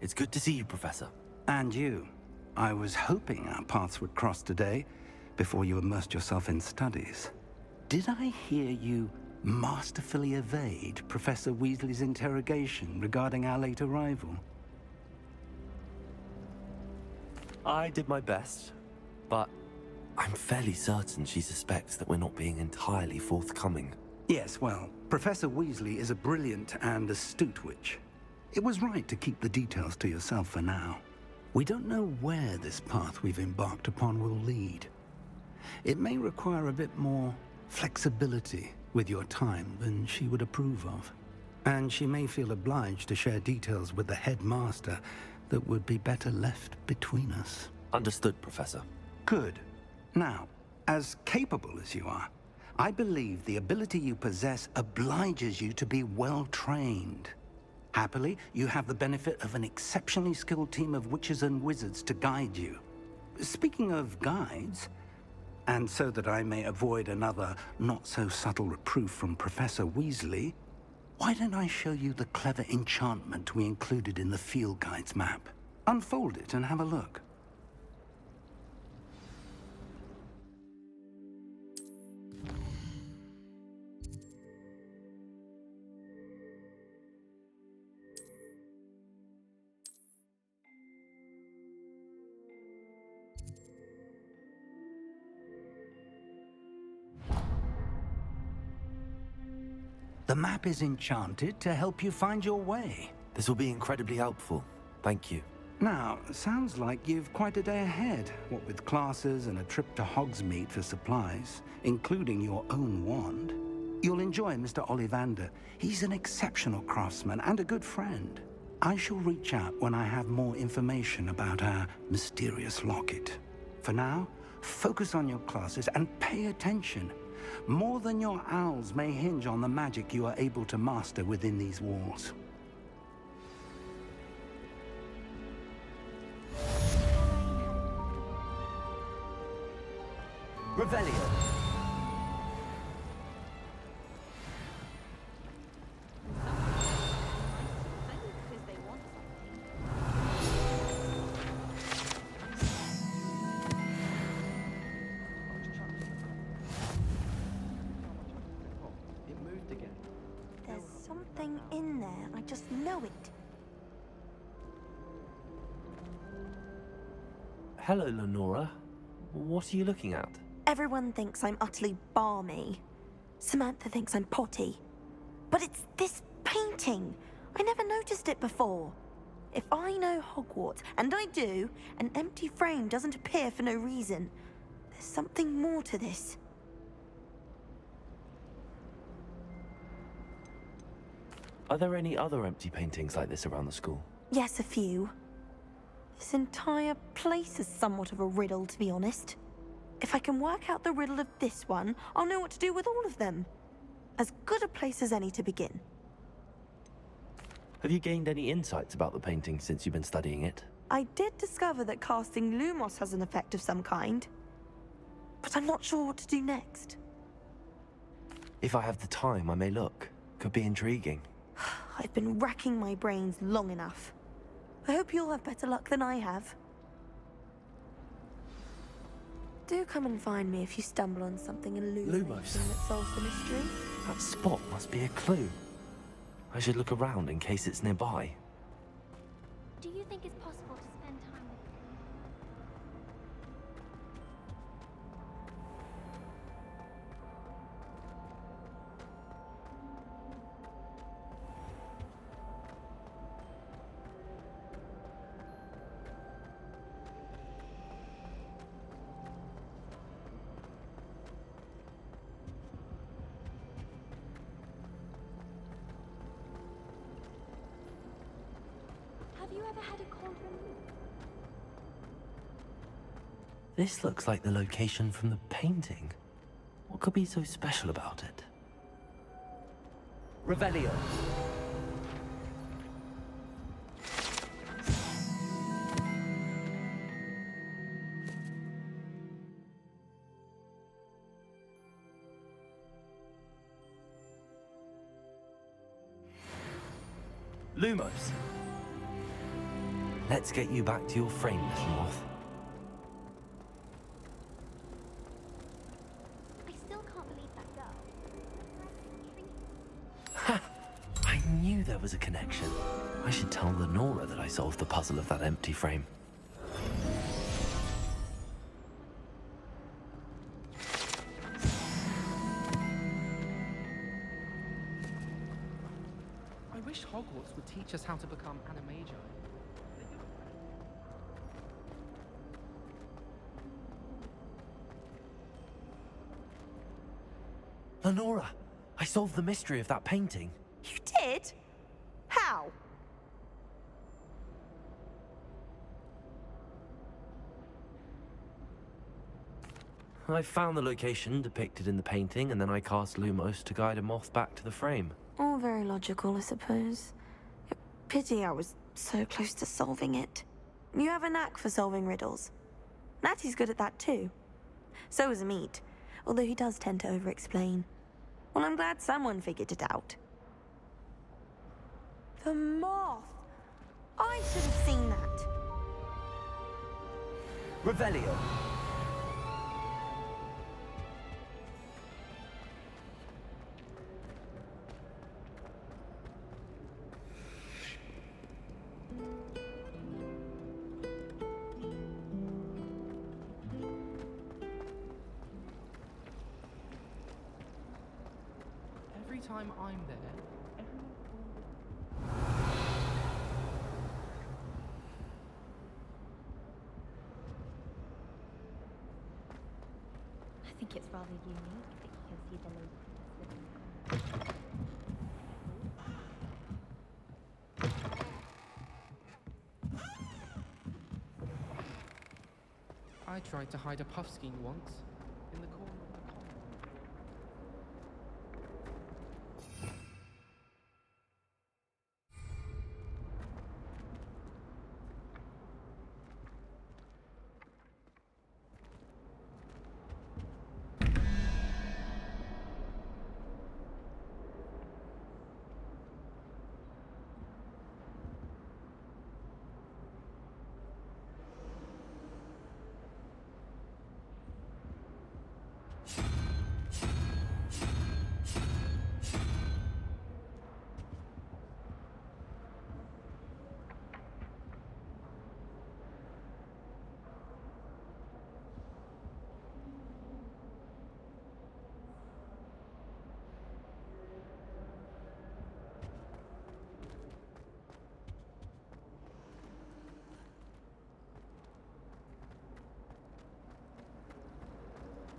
It's good to see you, Professor. And you. I was hoping our paths would cross today, before you immersed yourself in studies. Did I hear you masterfully evade Professor Weasley's interrogation regarding our late arrival? I did my best, but I'm fairly certain she suspects that we're not being entirely forthcoming. Yes, well, Professor Weasley is a brilliant and astute witch. It was right to keep the details to yourself for now. We don't know where this path we've embarked upon will lead. It may require a bit more flexibility with your time than she would approve of. And she may feel obliged to share details with the headmaster that would be better left between us. Understood, Professor. Good. Now, as capable as you are, I believe the ability you possess obliges you to be well trained. Happily, you have the benefit of an exceptionally skilled team of witches and wizards to guide you. Speaking of guides, and so that I may avoid another not-so-subtle reproof from Professor Weasley, why don't I show you the clever enchantment we included in the field guide's map? Unfold it and have a look. The map is enchanted to help you find your way. This will be incredibly helpful. Thank you. Now, sounds like you've quite a day ahead, what with classes and a trip to Hogsmeade for supplies, including your own wand. You'll enjoy Mr. Ollivander. He's an exceptional craftsman and a good friend. I shall reach out when I have more information about our mysterious locket. For now, focus on your classes and pay attention. More than your owls may hinge on the magic you are able to master within these walls. Revelio. There's something in there. I just know it. Hello, Lenora. What are you looking at? Everyone thinks I'm utterly balmy. Samantha thinks I'm potty. But it's this painting. I never noticed it before. If I know Hogwarts, and I do, an empty frame doesn't appear for no reason. There's something more to this. Are there any other empty paintings like this around the school? Yes, a few. This entire place is somewhat of a riddle, to be honest. If I can work out the riddle of this one, I'll know what to do with all of them. As good a place as any to begin. Have you gained any insights about the painting since you've been studying it? I did discover that casting Lumos has an effect of some kind. But I'm not sure what to do next. If I have the time, I may look. Could be intriguing. I've been racking my brains long enough. I hope you'll have better luck than I have. Do come and find me if you stumble on something illuminating Lumos. that solves the mystery. That spot must be a clue. I should look around in case it's nearby. Do you think it's possible to spend time with Have you ever had a cauldron? This looks like the location from the painting. What could be so special about it? Revelio. Lumos. Let's get you back to your frame, little moth. I still can't believe that girl. Ha! I knew there was a connection. I should tell Lenora that I solved the puzzle of that empty frame. I wish Hogwarts would teach us how to become animagi. Lenora, I solved the mystery of that painting. You did? How? I found the location depicted in the painting, and then I cast Lumos to guide a moth back to the frame. All very logical, I suppose. Pity I was so close to solving it. You have a knack for solving riddles. Natty's good at that too. So is Amit, although he does tend to over-explain. Well, I'm glad someone figured it out. The moth! I should have seen that. Revelio. Every time I'm there, I think it's rather unique that you can see the locals living in I tried to hide a puffskein once in the corner of the common.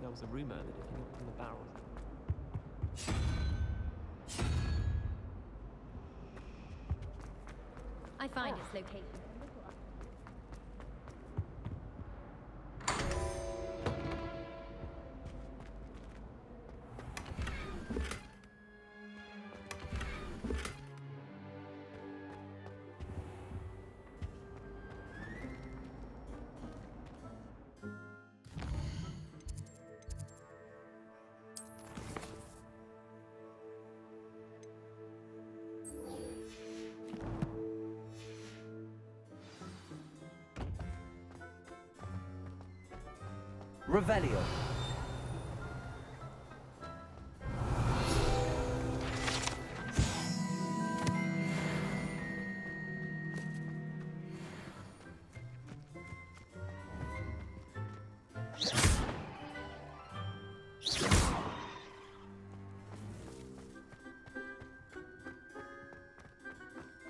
There was a rumor that if you knocked on the barrel... I find its location a little Revelio.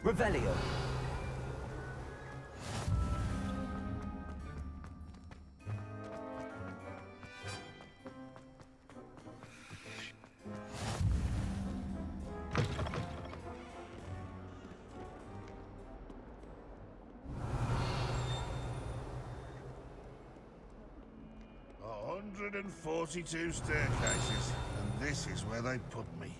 Revelio. A 142 staircases, and this is where they put me.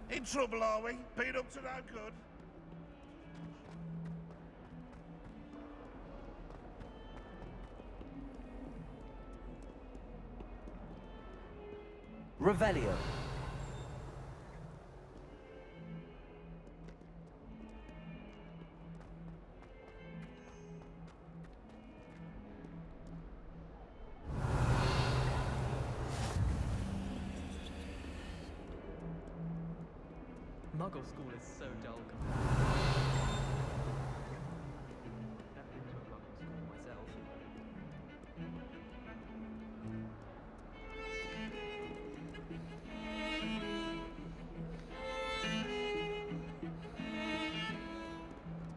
In trouble, are we? Been up to no good? Revelio. Muggle school is so dull. I've been to a Muggle school myself.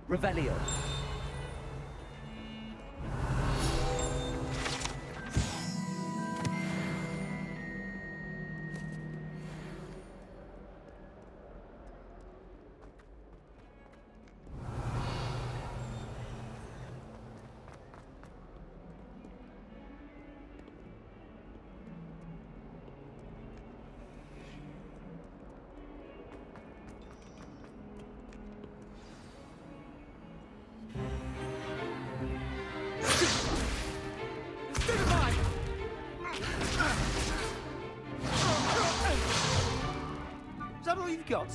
Revelio. Is that all you've got?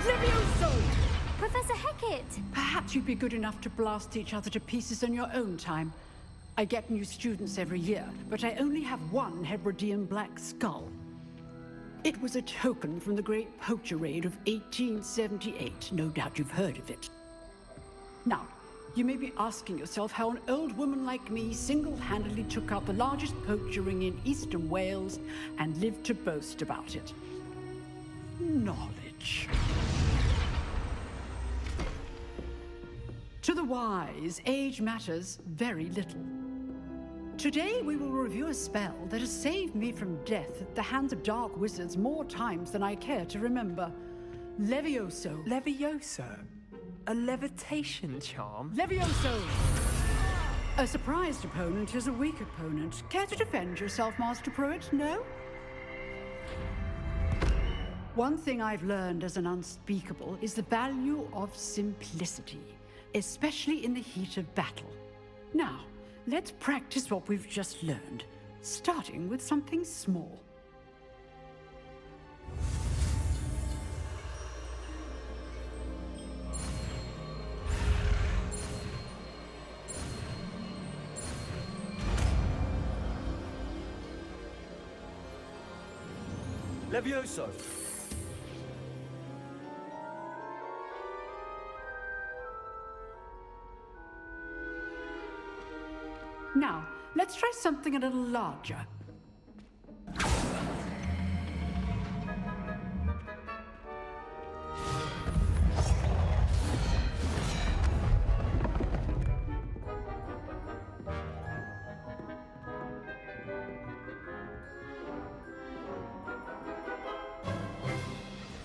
Levioso! Professor Hecat! Perhaps you'd be good enough to blast each other to pieces in your own time. I get new students every year, but I only have one Hebridean black skull. It was a token from the Great Poacher Raid of 1878. No doubt you've heard of it. Now, you may be asking yourself how an old woman like me single-handedly took out the largest poacher ring in eastern Wales and lived to boast about it. Knowledge. To the wise, age matters very little. Today we will review a spell that has saved me from death at the hands of dark wizards more times than I care to remember. Levioso. Levioso? A levitation charm? Levioso! A surprised opponent is a weak opponent. Care to defend yourself, Master Pruitt? No? One thing I've learned as an unspeakable is the value of simplicity, especially in the heat of battle. Now, let's practice what we've just learned, starting with something small. Levioso. Now, let's try something a little larger.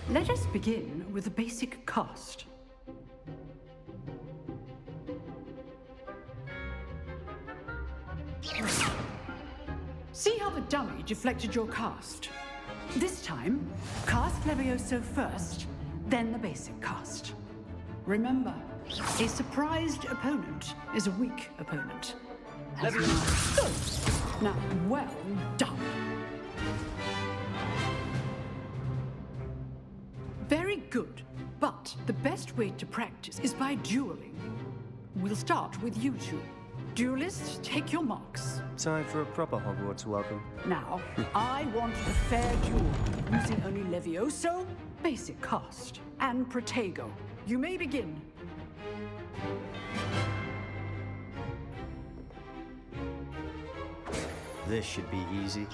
Let us begin with a basic cast. See how the dummy deflected your cast? This time, cast Levioso first, then the basic cast. Remember, a surprised opponent is a weak opponent. Levioso! Now, well done. Very good, but the best way to practice is by dueling. We'll start with you two. Duelists, take your marks. Time for a proper Hogwarts welcome. Now, I want a fair duel, using only Levioso, basic cast, and Protego. You may begin. This should be easy.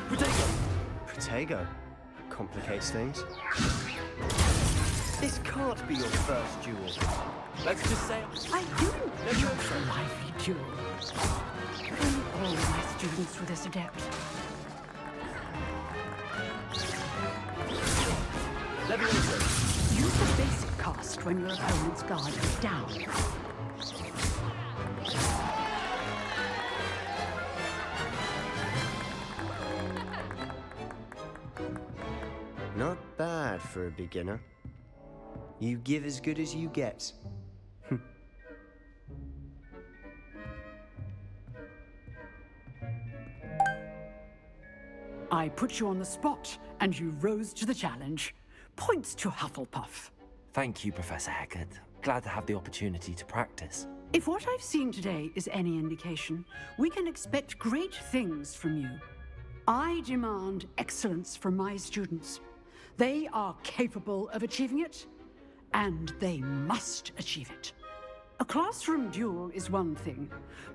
Protego. Protego complicates things. This can't be your first duel. Let's just say I do enjoy a lively duel. Only all my students were this adept. Levioso. Use the basic cast when your opponent's guard is down. Not bad for a beginner. You give as good as you get. I put you on the spot, and you rose to the challenge. Points to Hufflepuff. Thank you, Professor Hecat. Glad to have the opportunity to practice. If what I've seen today is any indication, we can expect great things from you. I demand excellence from my students. They are capable of achieving it, and they must achieve it. A classroom duel is one thing,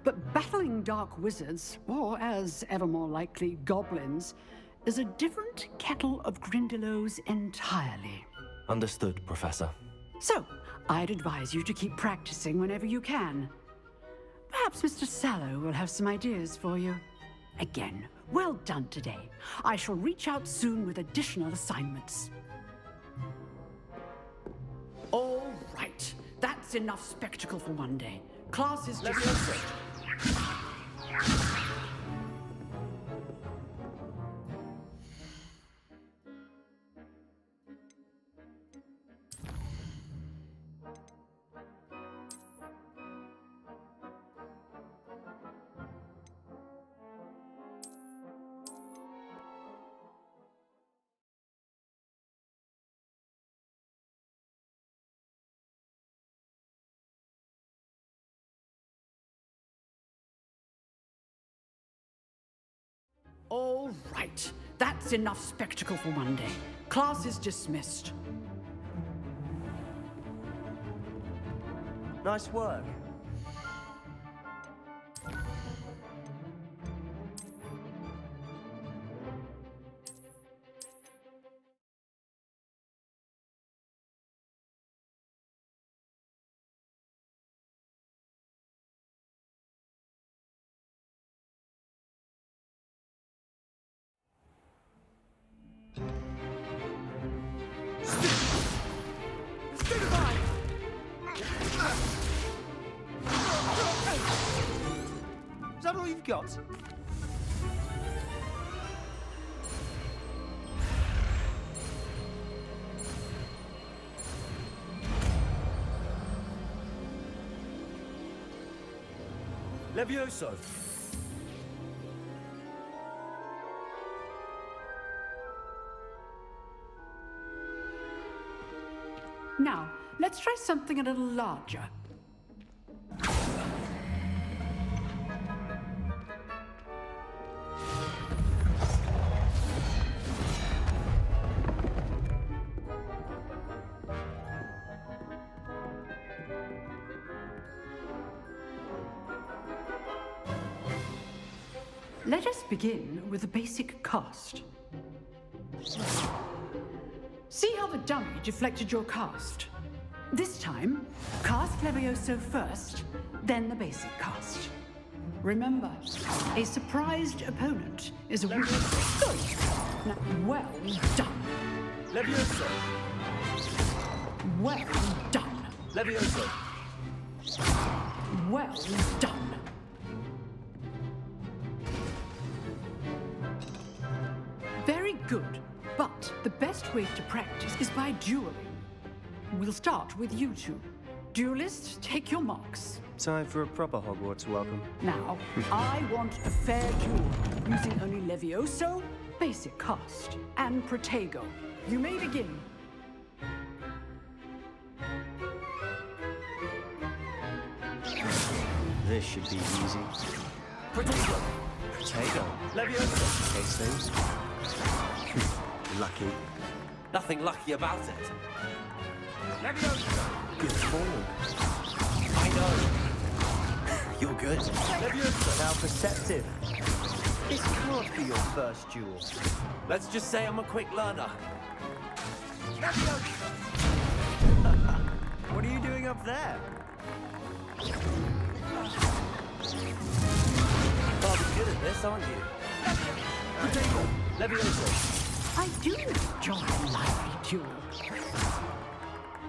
but battling dark wizards, or as ever more likely, goblins, is a different kettle of Grindylows entirely. Understood, Professor. So, I'd advise you to keep practicing whenever you can. Perhaps Mr. Sallow will have some ideas for you. Again, well done today. I shall reach out soon with additional assignments. All right. That's enough spectacle for one day. Class is dismissed. All right. That's enough spectacle for one day. Class is dismissed. Nice work. Is that all you've got? Levioso! Now, let's try something a little larger. Let us begin with the basic cast. See how the dummy deflected your cast? This time, cast Levioso first, then the basic cast. Remember, a surprised opponent is a weak... Good! Now, well done. Levioso! Well done. Levioso! Well done. Very good. But the best way to practice is by dueling. We'll start with you two. Duelists, take your marks. Time for a proper Hogwarts welcome. Now, I want a fair duel, using only Levioso, basic cast, and Protego. You may begin. This should be easy. Protego! Potato. Levioso! Case Lucky. Nothing lucky about it. Levioso! Good form. I know. You're good. Levioso! How perceptive. This can't be your first duel. Let's just say I'm a quick learner. What are you doing up there? Rather good at this, aren't you? Protego! Levioso! I do enjoy a lively duel.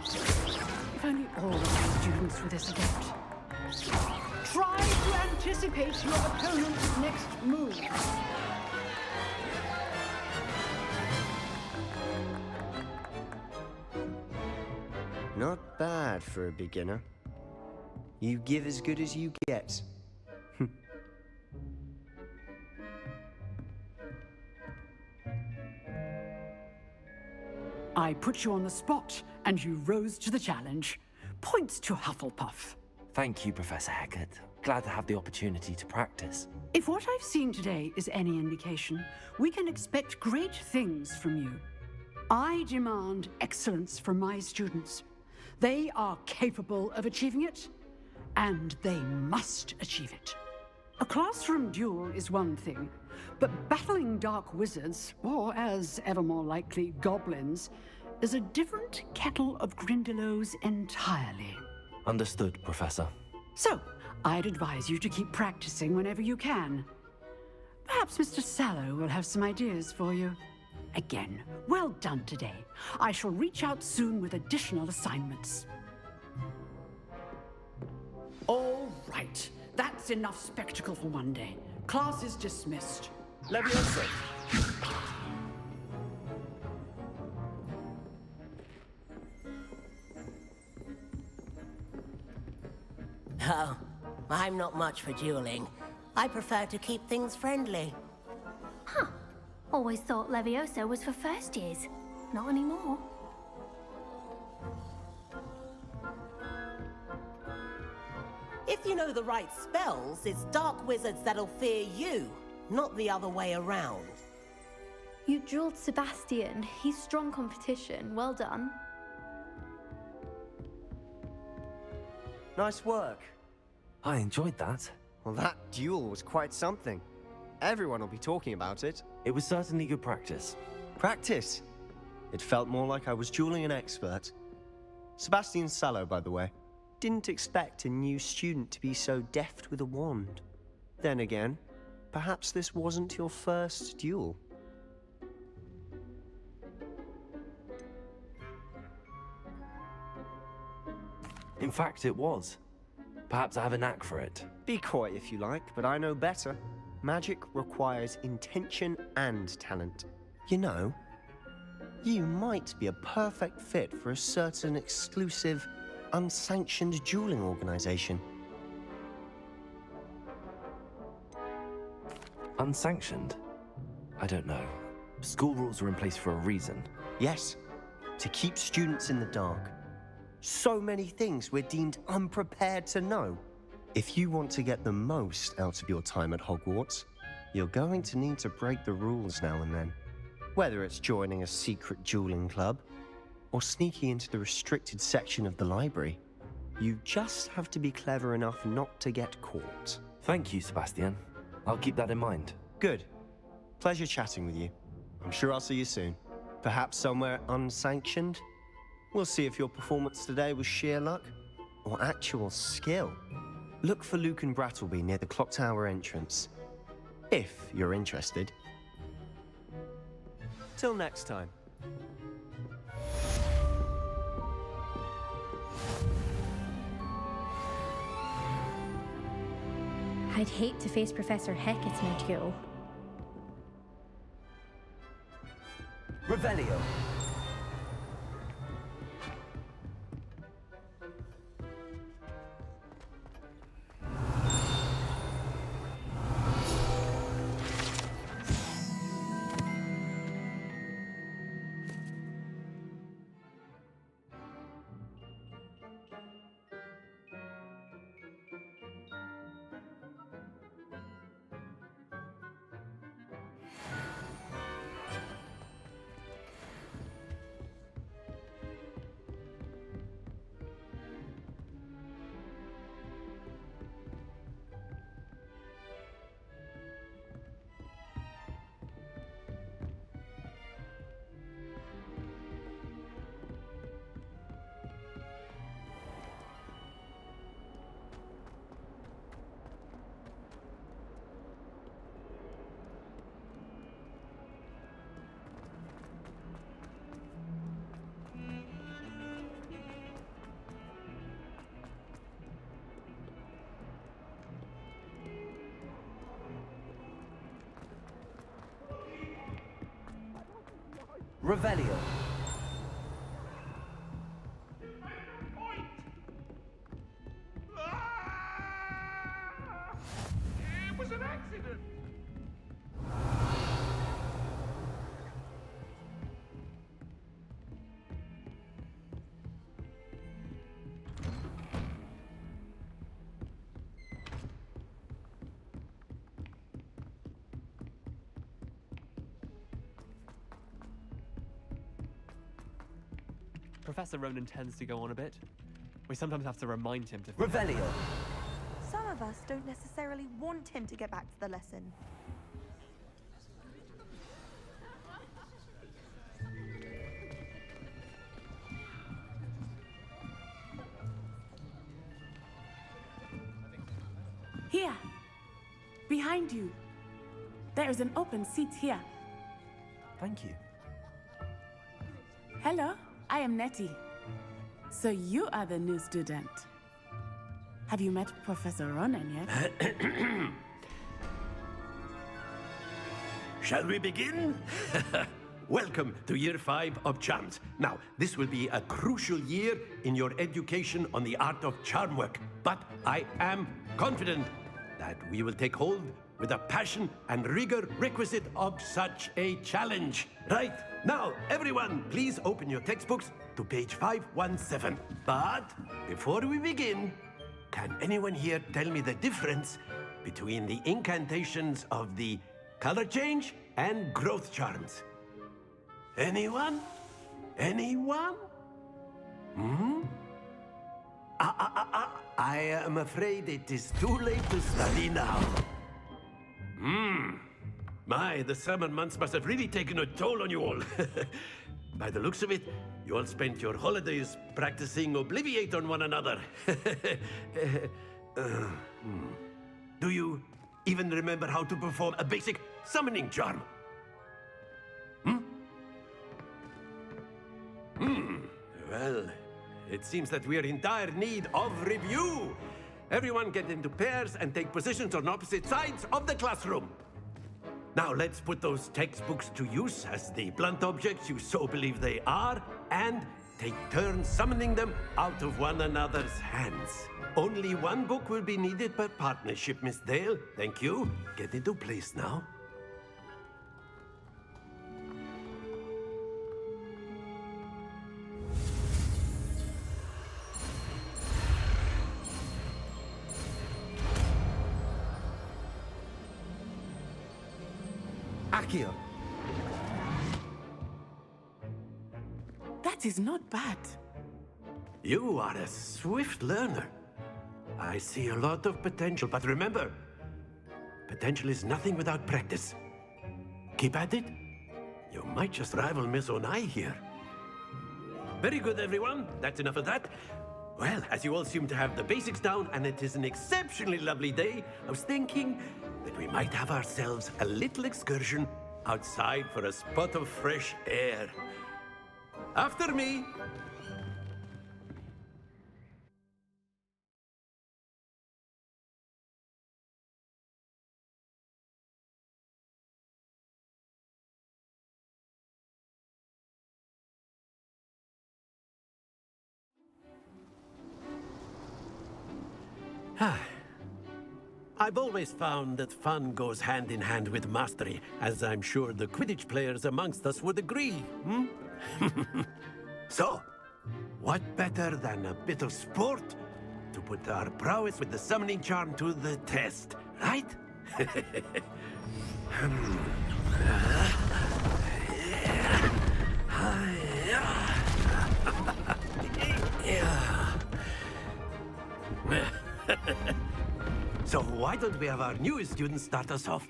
If only all of my students were this adept. Try to anticipate your opponent's next move. Not bad for a beginner. You give as good as you get. I put you on the spot, and you rose to the challenge. Points to Hufflepuff. Thank you, Professor Hecat. Glad to have the opportunity to practice. If what I've seen today is any indication, we can expect great things from you. I demand excellence from my students. They are capable of achieving it, and they must achieve it. A classroom duel is one thing, but battling dark wizards, or as ever more likely, goblins, is a different kettle of Grindylows entirely. Understood, Professor. So, I'd advise you to keep practicing whenever you can. Perhaps Mr. Sallow will have some ideas for you. Again, well done today. I shall reach out soon with additional assignments. All right. That's enough spectacle for one day. Class is dismissed. Leviosa! Oh, I'm not much for dueling. I prefer to keep things friendly. Huh. Always thought Leviosa was for first years. Not anymore. If you know the right spells, it's dark wizards that'll fear you, not the other way around. You drilled Sebastian. He's strong competition. Well done. Nice work. I enjoyed that. Well, that duel was quite something. Everyone will be talking about it. It was certainly good practice. Practice? It felt more like I was dueling an expert. Sebastian Sallow, by the way. Didn't expect a new student to be so deft with a wand. Then again, perhaps this wasn't your first duel. In fact, it was. Perhaps I have a knack for it. Be coy if you like, but I know better. Magic requires intention and talent. You know, you might be a perfect fit for a certain exclusive, unsanctioned dueling organization. Unsanctioned? I don't know. School rules are in place for a reason. Yes, to keep students in the dark. So many things we're deemed unprepared to know. If you want to get the most out of your time at Hogwarts, you're going to need to break the rules now and then. Whether it's joining a secret dueling club, or sneaking into the restricted section of the library, you just have to be clever enough not to get caught. Thank you, Sebastian. I'll keep that in mind. Good. Pleasure chatting with you. I'm sure I'll see you soon. Perhaps somewhere unsanctioned? We'll see if your performance today was sheer luck or actual skill. Look for Luke and Brattleby near the clock tower entrance, if you're interested. Till next time. I'd hate to face Professor Hecat in a duel. Revelio. Revelio. It was an accident! Professor Ronan tends to go on a bit. We sometimes have to remind him to... Revelio. Some of us don't necessarily want him to get back to the lesson. Here. Behind you. There is an open seat here. Thank you. Hello, I am Nettie. So you are the new student. Have you met Professor Ronan yet? Shall we begin? Welcome to Year 5 of Charms. Now, this will be a crucial year in your education on the art of charm work. But I am confident that we will take hold with the passion and rigor requisite of such a challenge. Right, now, everyone, please open your textbooks to page 517. But before we begin, can anyone here tell me the difference between the incantations of the color change and growth charms? Anyone? Anyone? I am afraid it is too late to study now. My, the summer months must have really taken a toll on you all. By the looks of it, you all spent your holidays practicing Obliviate on one another. Do you even remember how to perform a basic summoning charm? Well, it seems that we are in dire need of review. Everyone get into pairs and take positions on opposite sides of the classroom. Now let's put those textbooks to use as the blunt objects you so believe they are, and take turns summoning them out of one another's hands. Only one book will be needed per partnership, Miss Dale. Thank you. Get into place now. Accio. That is not bad. You are a swift learner. I see a lot of potential, but remember, potential is nothing without practice. Keep at it. You might just rival Miss Onai here. Very good, everyone. That's enough of that. Well, as you all seem to have the basics down, and it is an exceptionally lovely day, I was thinking that we might have ourselves a little excursion outside for a spot of fresh air. After me. I've always found that fun goes hand in hand with mastery, as I'm sure the Quidditch players amongst us would agree, So, what better than a bit of sport to put our prowess with the summoning charm to the test, right? So why don't we have our newest student start us off?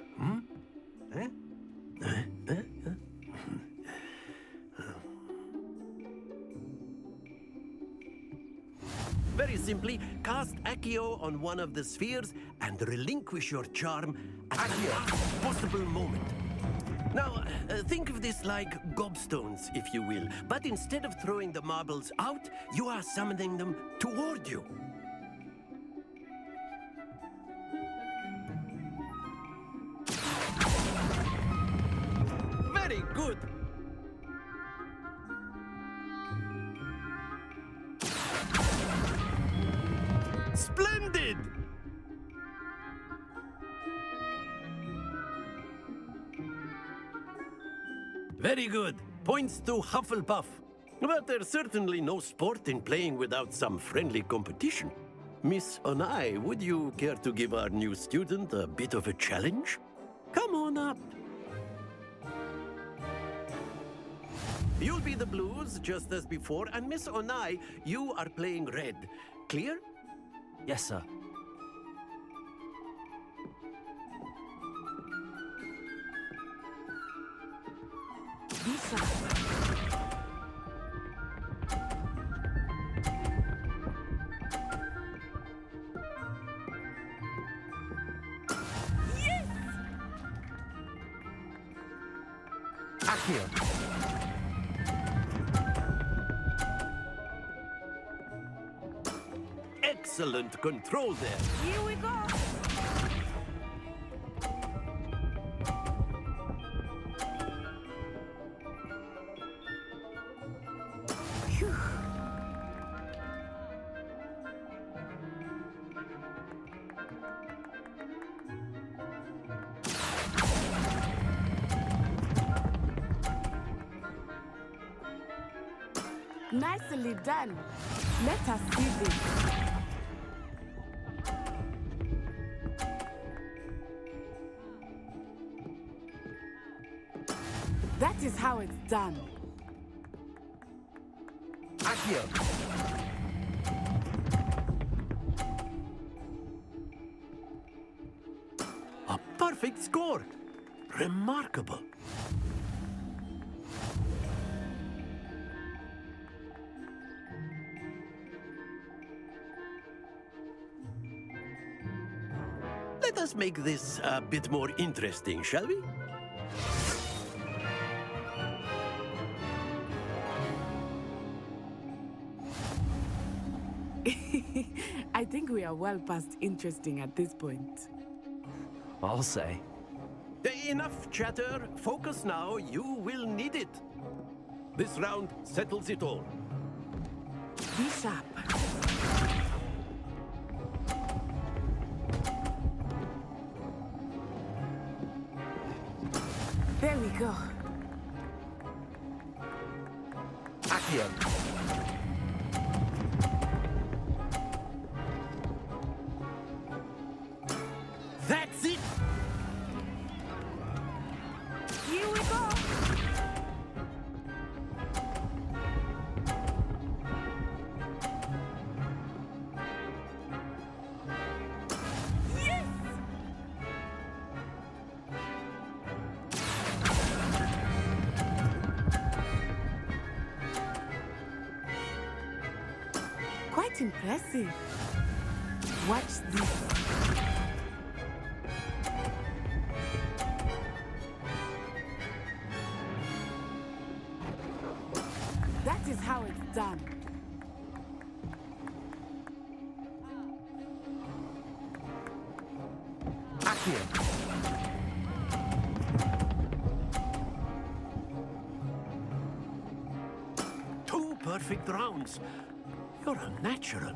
Very simply, cast Accio on one of the spheres and relinquish your charm at the last possible moment. Now, think of this like gobstones, if you will. But instead of throwing the marbles out, you are summoning them toward you. Very good. Splendid! Very good. Points to Hufflepuff. But there's certainly no sport in playing without some friendly competition. Miss Onai, would you care to give our new student a bit of a challenge? Come on up. You'll be the blues, just as before, and Miss Onai, you are playing red. Clear? Yes, sir. Lisa. Accio. Excellent control there. Here we go. Phew. Nicely done. Let us see this. That is how it's done. Accio. A perfect score. Remarkable. Let us make this a bit more interesting, shall we? I think we are well past interesting at this point. I'll say. Enough chatter. Focus now. You will need it. This round settles it all. Be sharp. There we go. Accio. That's it. Here we go. Yes! Quite impressive. Watch this. That is how it's done. Accio. Two perfect rounds. You're a natural.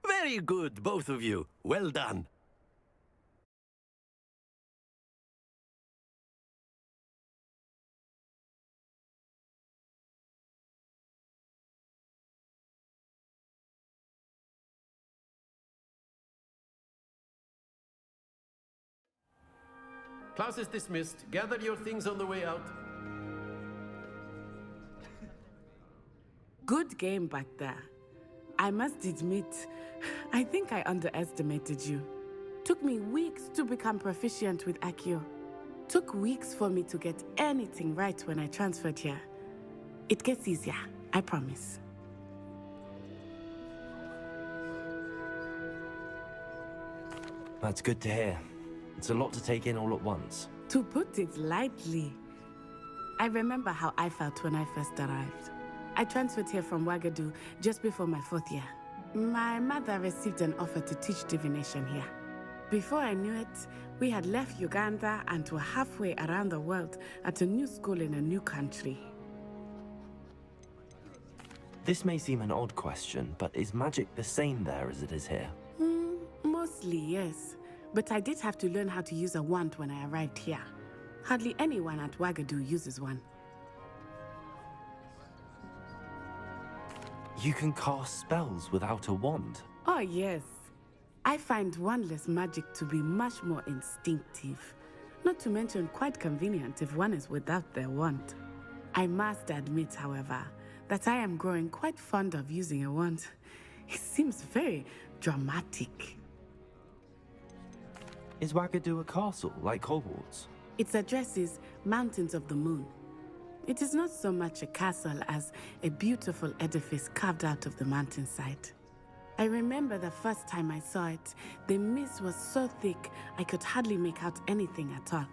Very good, both of you. Well done. Class is dismissed. Gather your things on the way out. Good game back there. I must admit, I think I underestimated you. Took me weeks to become proficient with Accio. Took weeks for me to get anything right when I transferred here. It gets easier, I promise. That's good to hear. It's a lot to take in all at once. To put it lightly, I remember how I felt when I first arrived. I transferred here from Ouagadougou just before my 4th year. My mother received an offer to teach divination here. Before I knew it, we had left Uganda and were halfway around the world at a new school in a new country. This may seem an odd question, but is magic the same there as it is here? Mostly, yes. But I did have to learn how to use a wand when I arrived here. Hardly anyone at Ouagadougou uses one. You can cast spells without a wand. Oh, yes. I find wandless magic to be much more instinctive. Not to mention quite convenient if one is without their wand. I must admit, however, that I am growing quite fond of using a wand. It seems very dramatic. Is Wagadu a castle like Hogwarts? Its address is Mountains of the Moon. It is not so much a castle as a beautiful edifice carved out of the mountainside. I remember the first time I saw it, the mist was so thick I could hardly make out anything at all.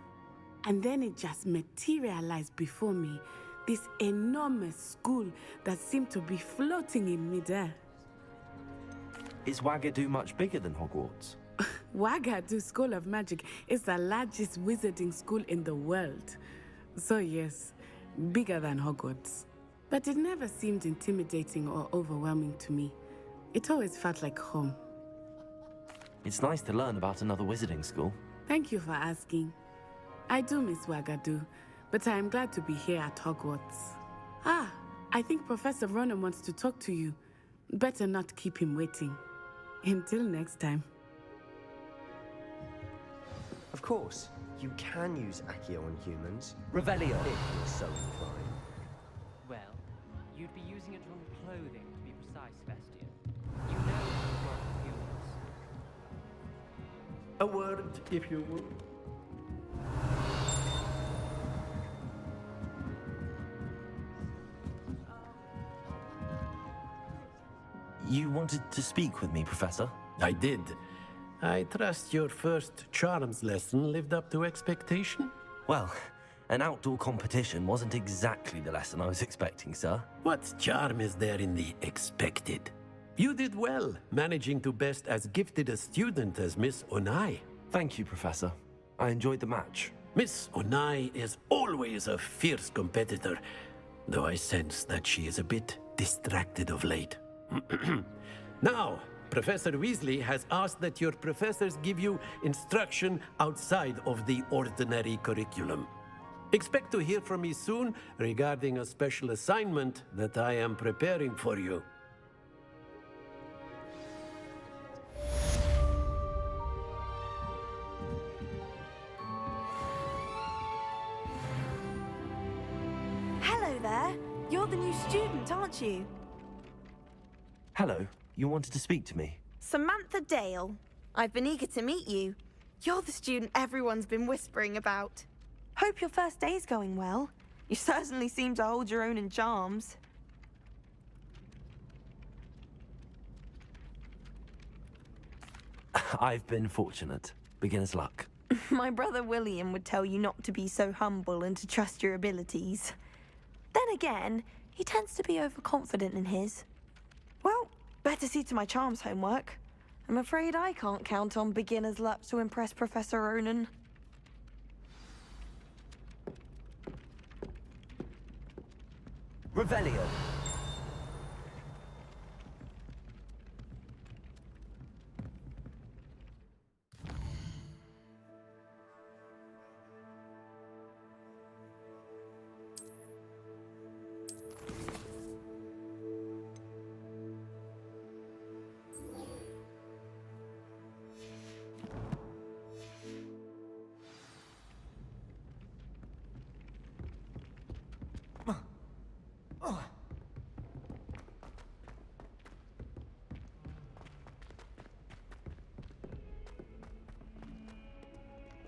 And then it just materialized before me, this enormous school that seemed to be floating in midair. Is Wagadu much bigger than Hogwarts? Wagadu School of Magic is the largest wizarding school in the world. So yes, bigger than Hogwarts. But it never seemed intimidating or overwhelming to me. It always felt like home. It's nice to learn about another wizarding school. Thank you for asking. I do miss Wagadu, but I am glad to be here at Hogwarts. Ah, I think Professor Ronan wants to talk to you. Better not keep him waiting. Until next time. Of course, you can use Accio on humans. Revelio. If you're so inclined. Well, you'd be using it on clothing, to be precise, Vestian. You know the work of humans. A word, if you will. You wanted to speak with me, Professor? I did. I trust your first charms lesson lived up to expectation? Well, an outdoor competition wasn't exactly the lesson I was expecting, sir. What charm is there in the expected? You did well, managing to best as gifted a student as Miss Onai. Thank you, Professor. I enjoyed the match. Miss Onai is always a fierce competitor, though I sense that she is a bit distracted of late. Now, Professor Weasley has asked that your professors give you instruction outside of the ordinary curriculum. Expect to hear from me soon regarding a special assignment that I am preparing for you. Hello there. You're the new student, aren't you? Hello. You wanted to speak to me? Samantha Dale. I've been eager to meet you. You're the student everyone's been whispering about. Hope your first day's going well. You certainly seem to hold your own in charms. I've been fortunate. Beginner's luck. My brother William would tell you not to be so humble and to trust your abilities. Then again, he tends to be overconfident in his. Well, better see to my charms homework. I'm afraid I can't count on beginner's luck to impress Professor Ronan. Revelio.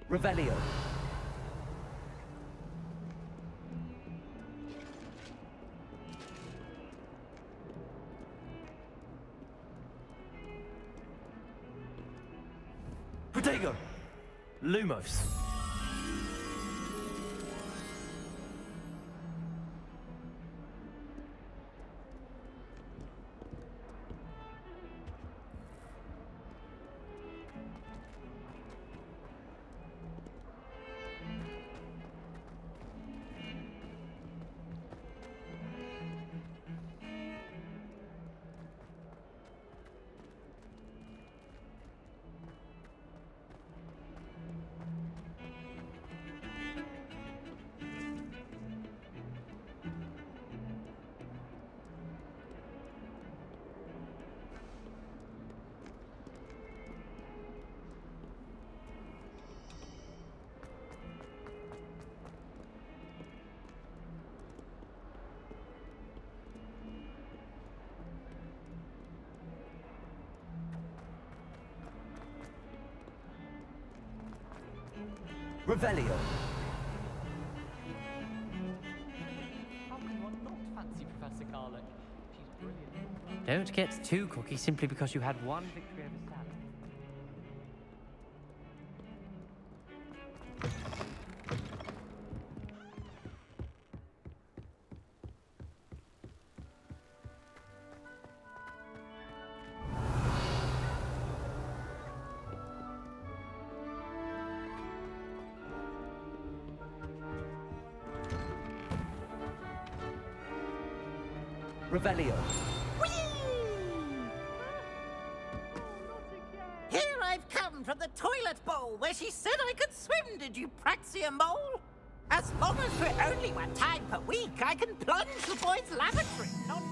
Revelio. Protego. Lumos. Revelio. How can one not fancy Professor Garlick? She's brilliant. Don't get too cocky simply because you had one victory over Sally. Revelio. Here I've come from the toilet bowl where she said I could swim, did you praxia mole? As long as for only one time per week, I can plunge the boy's lavatory, not...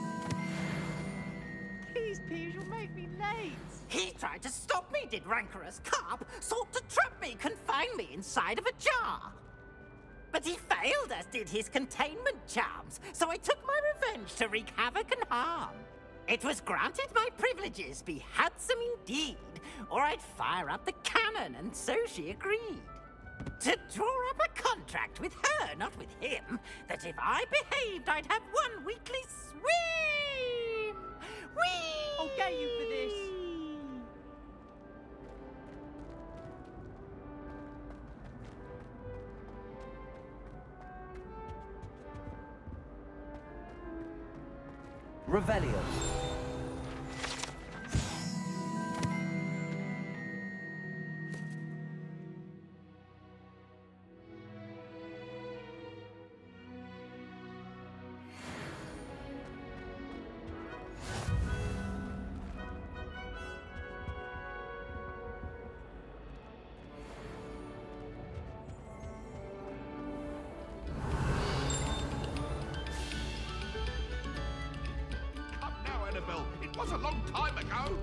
Please, Peas, you'll make me late. He tried to stop me, did rancorous carp, sought to trap me, confine me inside of a jar. But he failed, as did his containment charms, so I took my revenge to wreak havoc and harm. It was granted my privileges be handsome indeed, or I'd fire up the cannon, and so she agreed. To draw up a contract with her, not with him, that if I behaved, I'd have one weekly swim! Whee! I'll get you for this. Revelio. It was a long time ago.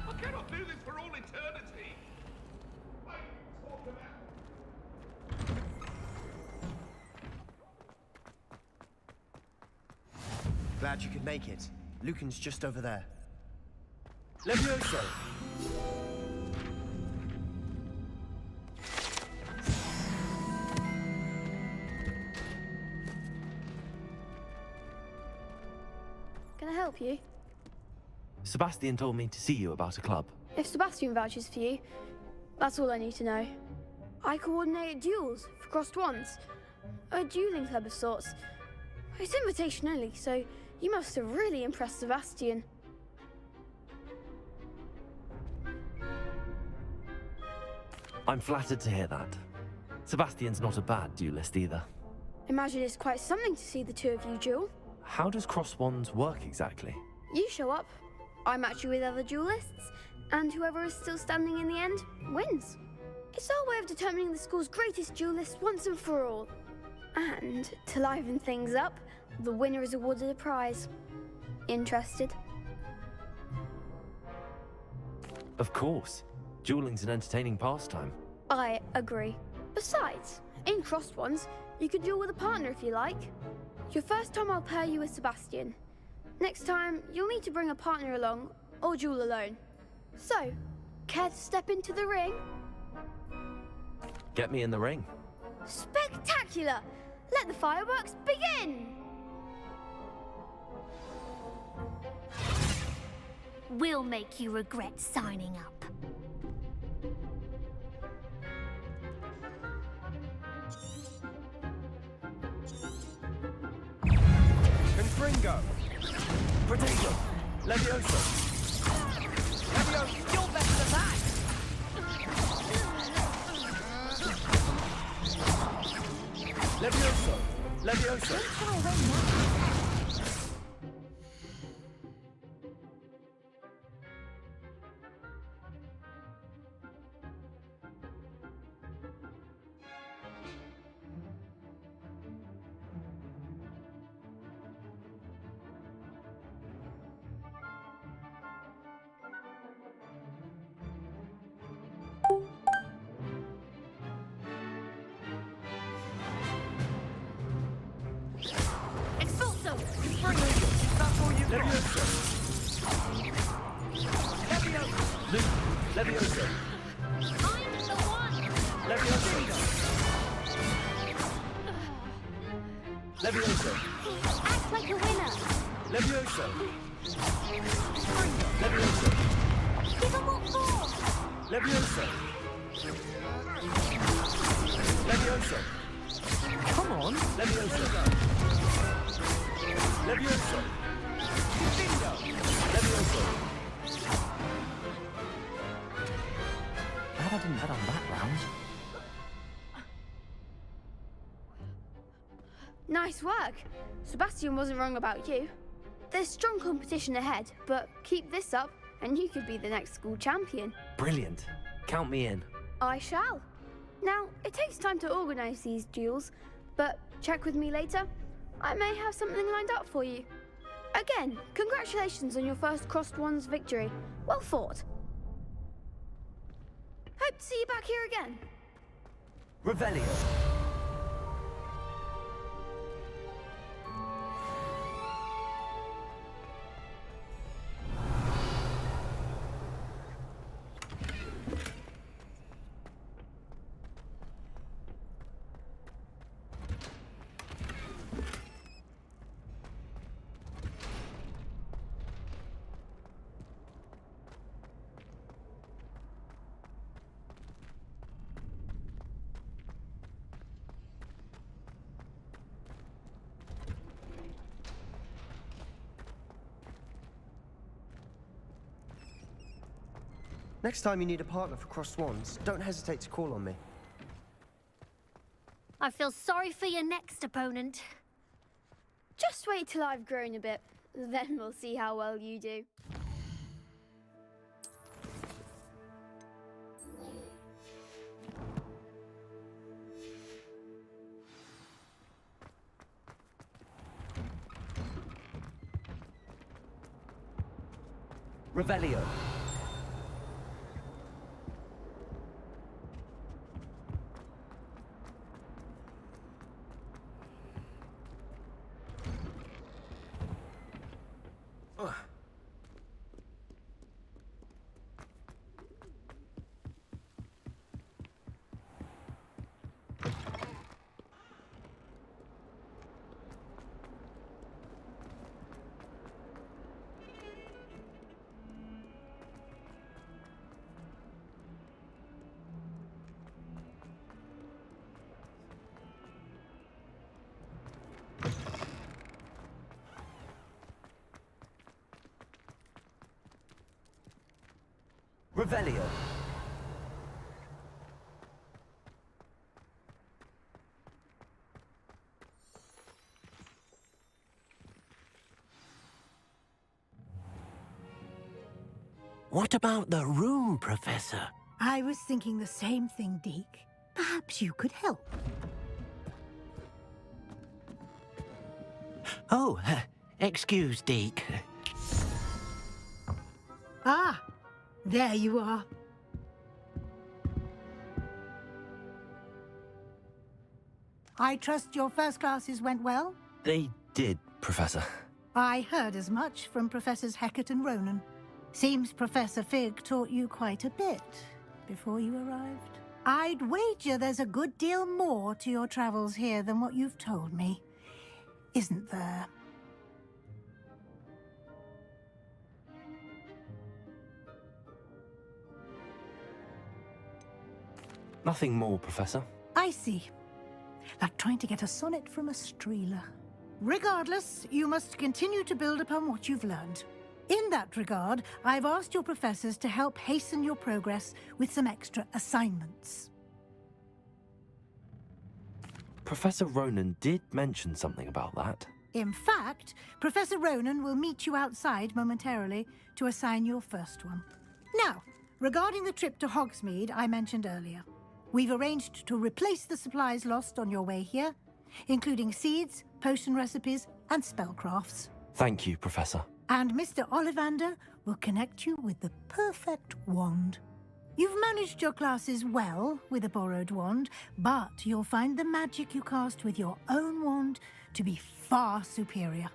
I cannot do this for all eternity. What are you talking about? Glad you could make it. Lucan's just over there. Levioso. Can I help you? Sebastian told me to see you about a club. If Sebastian vouches for you, that's all I need to know. I coordinate duels for crossed ones. A dueling club of sorts. It's invitation only, so you must have really impressed Sebastian. I'm flattered to hear that. Sebastian's not a bad duelist either. Imagine it's quite something to see the two of you duel. How does cross wands work exactly? You show up, I match you with other duelists, and whoever is still standing in the end wins. It's our way of determining the school's greatest duelist once and for all. And to liven things up, the winner is awarded a prize. Interested? Of course. Dueling's an entertaining pastime. I agree. Besides, in crossed ones, you could duel with a partner if you like. Your first time I'll pair you with Sebastian. Next time, you'll need to bring a partner along, or duel alone. So, care to step into the ring? Get me in the ring. Spectacular! Let the fireworks begin! We'll make you regret signing up. Confringo. Potato. Levioso. Levioso. You're better than that! Levioso. Levioso. Expulso! Levioso. Levioso. I'm the one! Levioso. Levioso. Act like a winner. Levioso. Levioso. Give them what for. Levioso. Levioso. Come on. Levioso. Levioso. Bingo. Levioso. Glad I didn't bet on that round. Nice work. Sebastian wasn't wrong about you. There's strong competition ahead, but keep this up and you could be the next school champion. Brilliant. Count me in. I shall. Now, it takes time to organise these duels, but check with me later. I may have something lined up for you. Again, congratulations on your first Crossed Wands victory. Well fought. Hope to see you back here again. Revelio. Next time you need a partner for Crossed Wands, don't hesitate to call on me. I feel sorry for your next opponent. Just wait till I've grown a bit, then we'll see how well you do. Revelio. Revelio. What about the room, Professor? I was thinking the same thing, Deke. Perhaps you could help. Oh, excuse, Deke. Ah, there you are. I trust your first classes went well? They did, Professor. I heard as much from Professors Hecat and Ronan. Seems Professor Fig taught you quite a bit before you arrived. I'd wager there's a good deal more to your travels here than what you've told me. Isn't there? Nothing more, Professor. I see. Like trying to get a sonnet from a streeler. Regardless, you must continue to build upon what you've learned. In that regard, I've asked your professors to help hasten your progress with some extra assignments. Professor Ronan did mention something about that. In fact, Professor Ronan will meet you outside momentarily to assign your first one. Now, regarding the trip to Hogsmeade I mentioned earlier, we've arranged to replace the supplies lost on your way here, including seeds, potion recipes, and spellcrafts. Thank you, Professor. And Mr. Ollivander will connect you with the perfect wand. You've managed your classes well with a borrowed wand, but you'll find the magic you cast with your own wand to be far superior.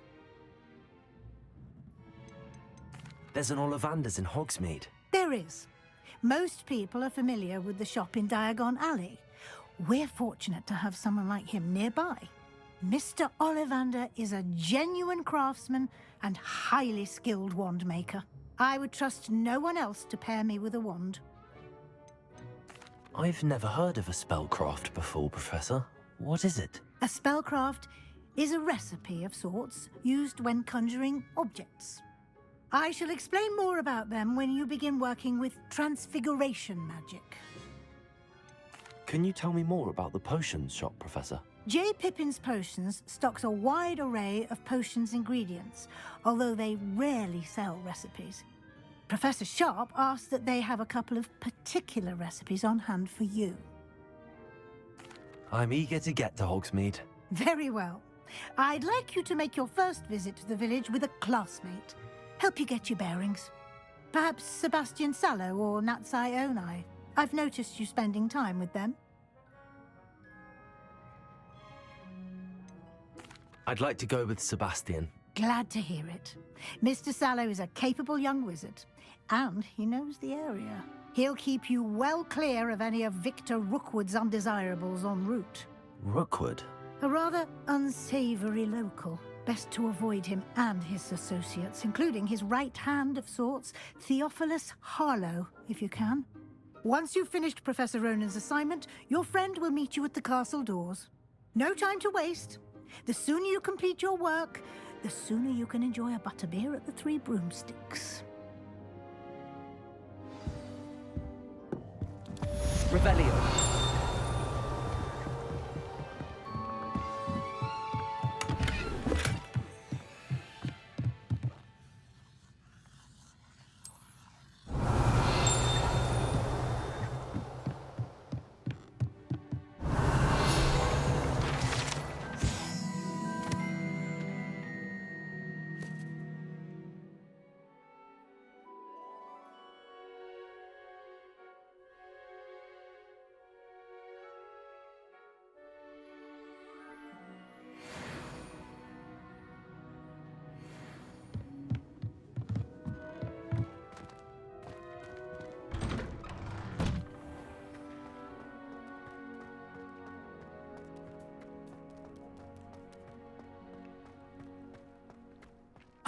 There's an Ollivander's in Hogsmeade. There is. Most people are familiar with the shop in Diagon Alley. We're fortunate to have someone like him nearby. Mr. Ollivander is a genuine craftsman and highly skilled wand maker. I would trust no one else to pair me with a wand. I've never heard of a spellcraft before, Professor. What is it? A spellcraft is a recipe of sorts used when conjuring objects. I shall explain more about them when you begin working with transfiguration magic. Can you tell me more about the potions shop, Professor? J. Pippin's Potions stocks a wide array of potions ingredients, although they rarely sell recipes. Professor Sharp asked that they have a couple of particular recipes on hand for you. I'm eager to get to Hogsmeade. Very well. I'd like you to make your first visit to the village with a classmate. Help you get your bearings. Perhaps Sebastian Sallow or Natsai Onai. I've noticed you spending time with them. I'd like to go with Sebastian. Glad to hear it. Mr. Sallow is a capable young wizard, and he knows the area. He'll keep you well clear of any of Victor Rookwood's undesirables en route. Rookwood? A rather unsavory local. Best to avoid him and his associates, including his right hand of sorts, Theophilus Harlow, if you can. Once you've finished Professor Ronan's assignment, your friend will meet you at the castle doors. No time to waste. The sooner you complete your work, the sooner you can enjoy a butterbeer at the Three Broomsticks. Revelio.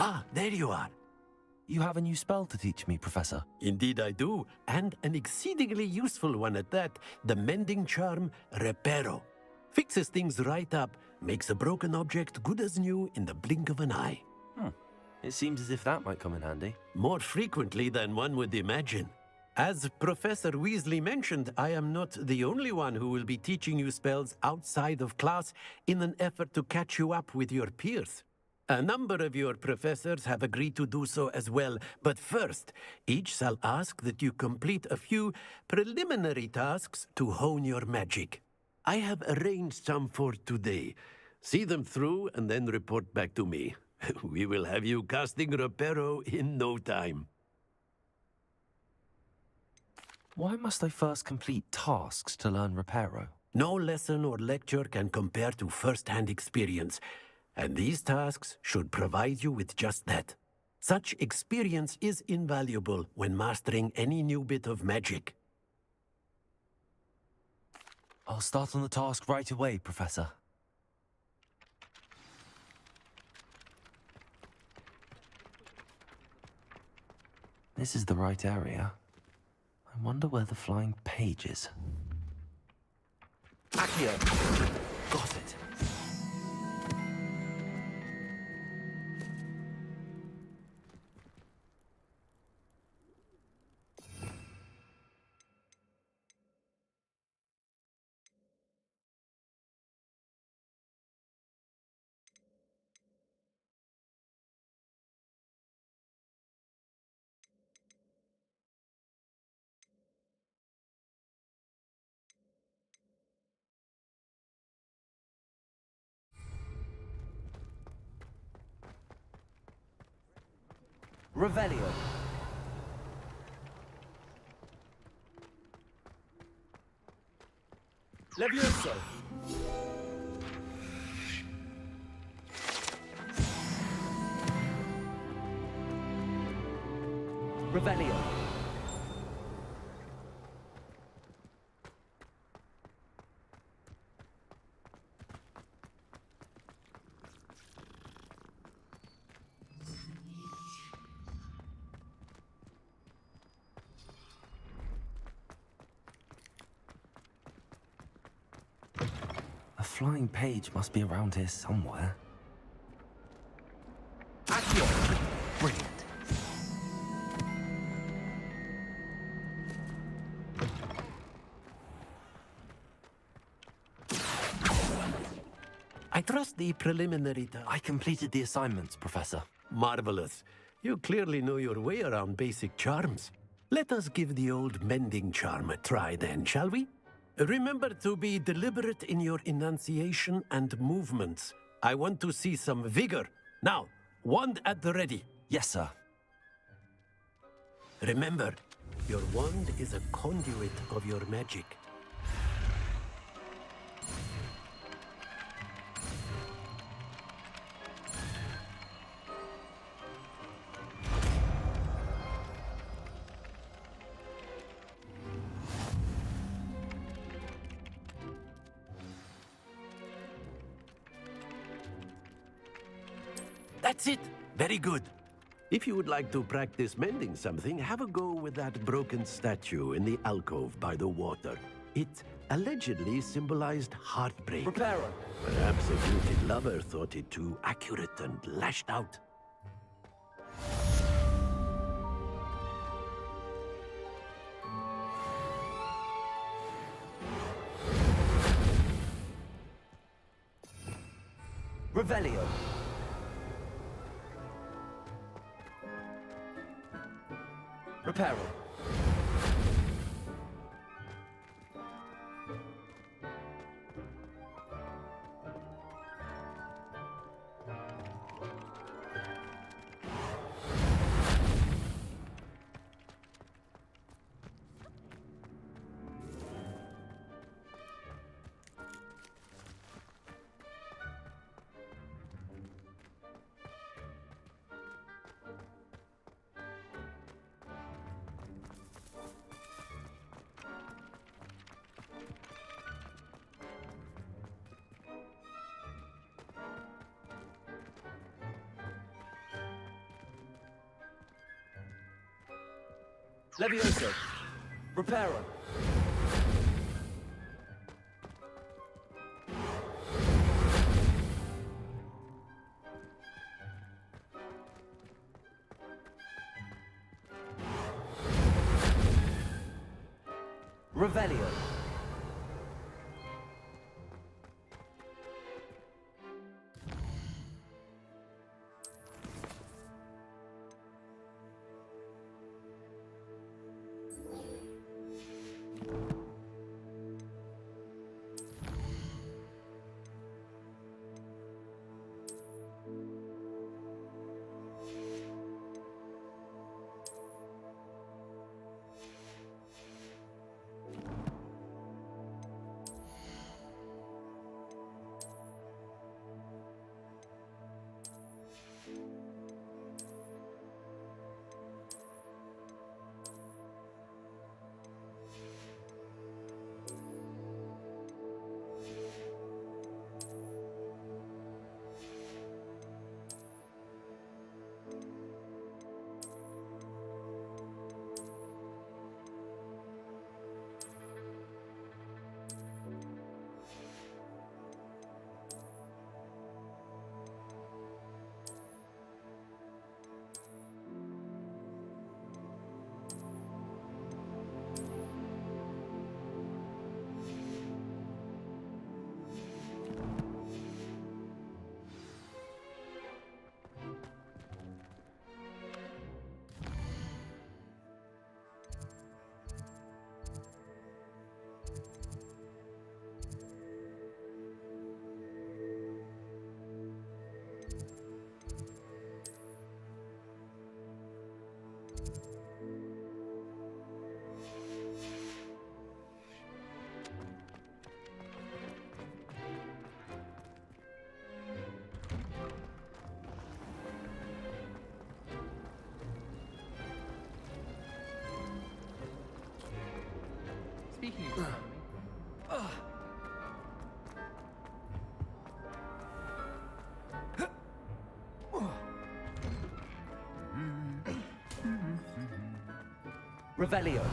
Ah, there you are. You have a new spell to teach me, Professor. Indeed I do, and an exceedingly useful one at that. The mending charm, Reparo. Fixes things right up, makes a broken object good as new in the blink of an eye. It seems as if that might come in handy. More frequently than one would imagine. As Professor Weasley mentioned, I am not the only one who will be teaching you spells outside of class in an effort to catch you up with your peers. A number of your professors have agreed to do so as well, but first, each shall ask that you complete a few preliminary tasks to hone your magic. I have arranged some for today. See them through and then report back to me. We will have you casting Reparo in no time. Why must I first complete tasks to learn Reparo? No lesson or lecture can compare to first-hand experience. And these tasks should provide you with just that. Such experience is invaluable when mastering any new bit of magic. I'll start on the task right away, Professor. This is the right area. I wonder where the flying page is. Accio! Got it. Revelio. Levioso. Revelio. flying page must be around here somewhere. Accio! Brilliant. I trust the preliminary I completed the assignments, Professor. Marvelous. You clearly know your way around basic charms. Let us give the old mending charm a try then, shall we? Remember to be deliberate in your enunciation and movements. I want to see some vigor. Now, wand at the ready. Yes, sir. Remember, your wand is a conduit of your magic. That's it. Very good. If you would like to practice mending something, have a go with that broken statue in the alcove by the water. It allegedly symbolized heartbreak. Repairer. Perhaps a guilty lover thought it too accurate and lashed out. Revelio. Reparo. Levioso. Reparo. Revelio. Speaking of astronomy, Revelio.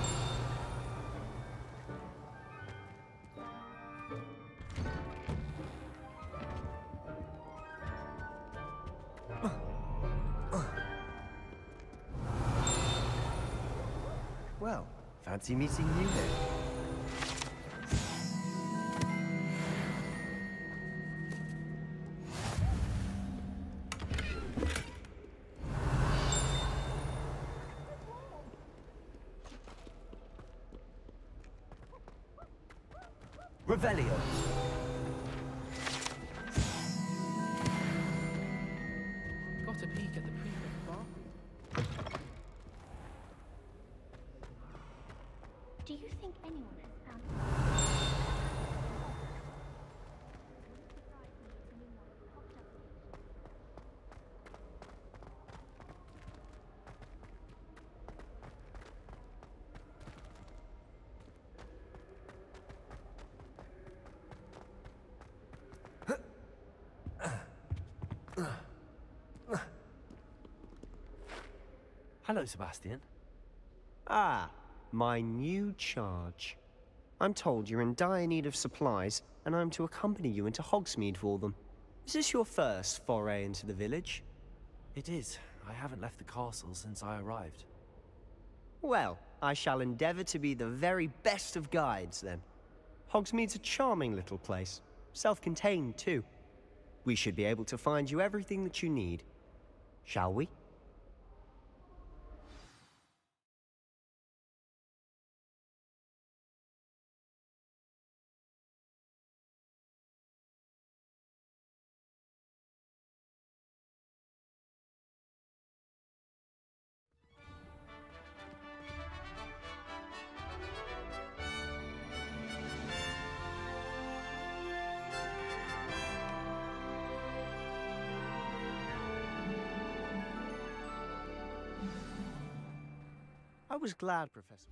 Fancy meeting you here. Revelio. Got a peek at the prefect bathroom. Do you think anyone has found Hello, Sebastian. Ah, my new charge. I'm told you're in dire need of supplies, and I'm to accompany you into Hogsmeade for them. Is this your first foray into the village? It is. I haven't left the castle since I arrived. Well, I shall endeavour to be the very best of guides, then. Hogsmeade's a charming little place. Self-contained, too. We should be able to find you everything that you need. Shall we? I was glad, Professor.